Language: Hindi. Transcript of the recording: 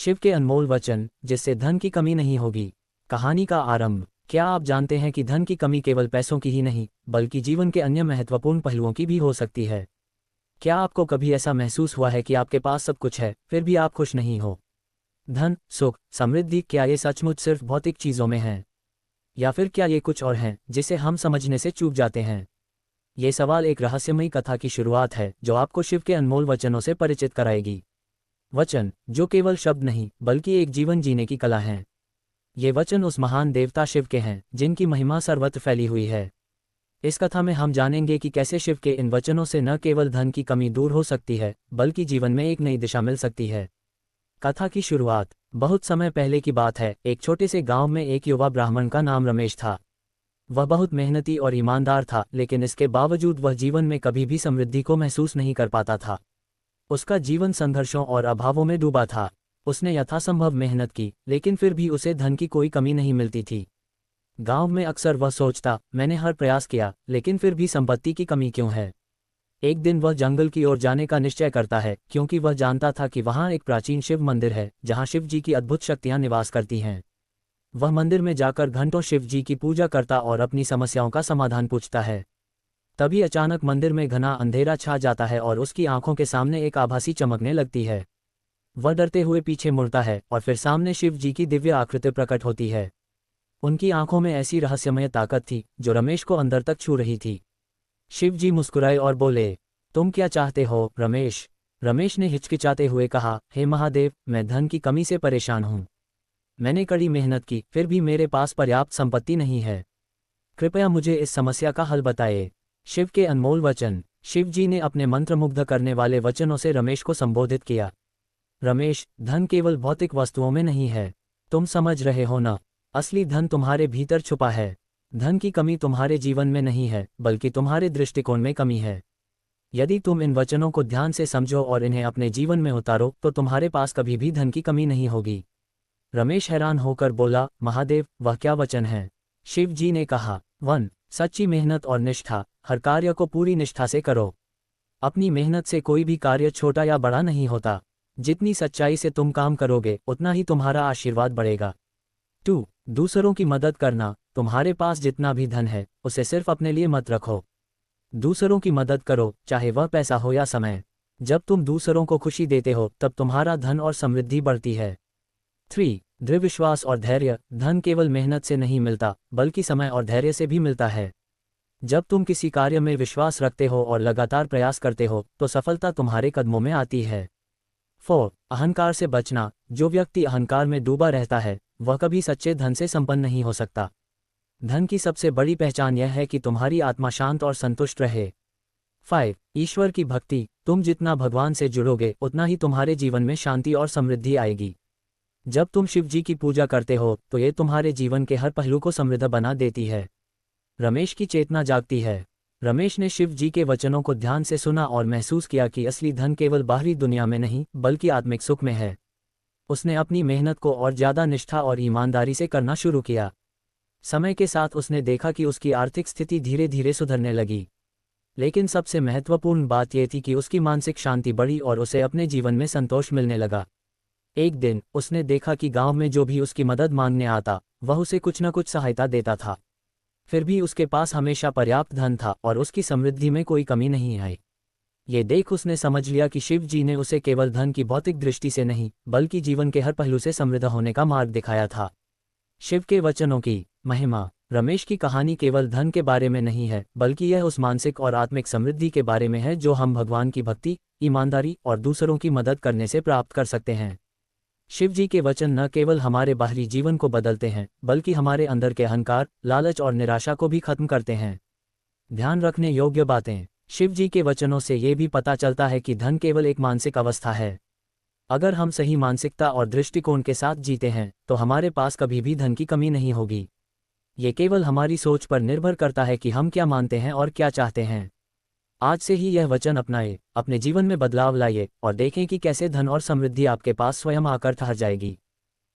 शिव के अनमोल वचन जिससे धन की कमी नहीं होगी। कहानी का आरंभ। क्या आप जानते हैं कि धन की कमी केवल पैसों की ही नहीं, बल्कि जीवन के अन्य महत्वपूर्ण पहलुओं की भी हो सकती है। क्या आपको कभी ऐसा महसूस हुआ है कि आपके पास सब कुछ है, फिर भी आप खुश नहीं हो? धन, सुख, समृद्धि, क्या ये सचमुच सिर्फ भौतिक चीज़ों में है? या फिर क्या ये कुछ और हैं जिसे हम समझने से चूक जाते हैं? ये सवाल एक रहस्यमयी कथा की शुरुआत है जो आपको शिव के अनमोल वचनों से परिचित कराएगी। वचन जो केवल शब्द नहीं बल्कि एक जीवन जीने की कला हैं। ये वचन उस महान देवता शिव के हैं जिनकी महिमा सर्वत्र फैली हुई है। इस कथा में हम जानेंगे कि कैसे शिव के इन वचनों से न केवल धन की कमी दूर हो सकती है, बल्कि जीवन में एक नई दिशा मिल सकती है। कथा की शुरुआत। बहुत समय पहले की बात है। एक छोटे से गांव में एक युवा ब्राह्मण का नाम रमेश था। वह बहुत मेहनती और ईमानदार था, लेकिन इसके बावजूद वह जीवन में कभी भी समृद्धि को महसूस नहीं कर पाता था। उसका जीवन संघर्षों और अभावों में डूबा था। उसने यथासंभव मेहनत की, लेकिन फिर भी उसे धन की कोई कमी नहीं मिलती थी। गांव में अक्सर वह सोचता, मैंने हर प्रयास किया, लेकिन फिर भी संपत्ति की कमी क्यों है। एक दिन वह जंगल की ओर जाने का निश्चय करता है, क्योंकि वह जानता था कि वहां एक प्राचीन शिव मंदिर है जहां शिव जी की अद्भुत शक्तियां निवास करती हैं। वह मंदिर में जाकर घंटों शिव जी की पूजा करता और अपनी समस्याओं का समाधान पूछता है। तभी अचानक मंदिर में घना अंधेरा छा जाता है और उसकी आंखों के सामने एक आभासी चमकने लगती है। वह डरते हुए पीछे मुड़ता है और फिर सामने शिव जी की दिव्य आकृति प्रकट होती है। उनकी आंखों में ऐसी रहस्यमय ताकत थी जो रमेश को अंदर तक छू रही थी। शिव जी मुस्कुराए और बोले, तुम क्या चाहते हो रमेश? रमेश ने हिचकिचाते हुए कहा, हे महादेव, मैं धन की कमी से परेशान हूँ। मैंने कड़ी मेहनत की, फिर भी मेरे पास पर्याप्त संपत्ति नहीं है। कृपया मुझे इस समस्या का हल बताएं। शिव के अनमोल वचन। शिव जी ने अपने मंत्रमुग्ध करने वाले वचनों से रमेश को संबोधित किया। रमेश, धन केवल भौतिक वस्तुओं में नहीं है। तुम समझ रहे हो ना? असली धन तुम्हारे भीतर छुपा है। धन की कमी तुम्हारे जीवन में नहीं है, बल्कि तुम्हारे दृष्टिकोण में कमी है। यदि तुम इन वचनों को ध्यान से समझो और इन्हें अपने जीवन में उतारो तो तुम्हारे पास कभी भी धन की कमी नहीं होगी। रमेश हैरान होकर बोला, महादेव, वह क्या वचन है? शिव जी ने कहा, 1. सच्ची मेहनत और निष्ठा। हर कार्य को पूरी निष्ठा से करो। अपनी मेहनत से कोई भी कार्य छोटा या बड़ा नहीं होता। जितनी सच्चाई से तुम काम करोगे, उतना ही तुम्हारा आशीर्वाद बढ़ेगा। 2. दूसरों की मदद करना। तुम्हारे पास जितना भी धन है, उसे सिर्फ अपने लिए मत रखो। दूसरों की मदद करो, चाहे वह पैसा हो या समय। जब तुम दूसरों को खुशी देते हो, तब तुम्हारा धन और समृद्धि बढ़ती है। 3. दृढ़ विश्वास और धैर्य। धन केवल मेहनत से नहीं मिलता, बल्कि समय और धैर्य से भी मिलता है। जब तुम किसी कार्य में विश्वास रखते हो और लगातार प्रयास करते हो, तो सफलता तुम्हारे कदमों में आती है। 4. अहंकार से बचना। जो व्यक्ति अहंकार में डूबा रहता है, वह कभी सच्चे धन से संपन्न नहीं हो सकता। धन की सबसे बड़ी पहचान यह है कि तुम्हारी आत्मा शांत और संतुष्ट रहे। 5. ईश्वर की भक्ति। तुम जितना भगवान से जुड़ोगे, उतना ही तुम्हारे जीवन में शांति और समृद्धि आएगी। जब तुम शिव जी की पूजा करते हो, तो ये तुम्हारे जीवन के हर पहलू को समृद्ध बना देती है। रमेश की चेतना जागती है। रमेश ने शिव जी के वचनों को ध्यान से सुना और महसूस किया कि असली धन केवल बाहरी दुनिया में नहीं, बल्कि आत्मिक सुख में है। उसने अपनी मेहनत को और ज़्यादा निष्ठा और ईमानदारी से करना शुरू किया। समय के साथ उसने देखा कि उसकी आर्थिक स्थिति धीरे धीरे सुधरने लगी। लेकिन सबसे महत्वपूर्ण बात यह थी कि उसकी मानसिक शांति बढ़ी और उसे अपने जीवन में संतोष मिलने लगा। एक दिन उसने देखा कि गांव में जो भी उसकी मदद मांगने आता, वह उसे कुछ न कुछ सहायता देता था। फिर भी उसके पास हमेशा पर्याप्त धन था और उसकी समृद्धि में कोई कमी नहीं आई। ये देख उसने समझ लिया कि शिव जी ने उसे केवल धन की भौतिक दृष्टि से नहीं, बल्कि जीवन के हर पहलू से समृद्ध होने का मार्ग दिखाया था। शिव के वचनों की महिमा। रमेश की कहानी केवल धन के बारे में नहीं है, बल्कि यह उस मानसिक और आत्मिक समृद्धि के बारे में है जो हम भगवान की भक्ति, ईमानदारी और दूसरों की मदद करने से प्राप्त कर सकते हैं। शिव जी के वचन न केवल हमारे बाहरी जीवन को बदलते हैं, बल्कि हमारे अंदर के अहंकार, लालच और निराशा को भी खत्म करते हैं। ध्यान रखने योग्य बातें। शिव जी के वचनों से ये भी पता चलता है कि धन केवल एक मानसिक अवस्था है। अगर हम सही मानसिकता और दृष्टिकोण के साथ जीते हैं, तो हमारे पास कभी भी धन की कमी नहीं होगी। ये केवल हमारी सोच पर निर्भर करता है कि हम क्या मानते हैं और क्या चाहते हैं। आज से ही यह वचन अपनाएं, अपने जीवन में बदलाव लाइए और देखें कि कैसे धन और समृद्धि आपके पास स्वयं आकर ठहर जाएगी।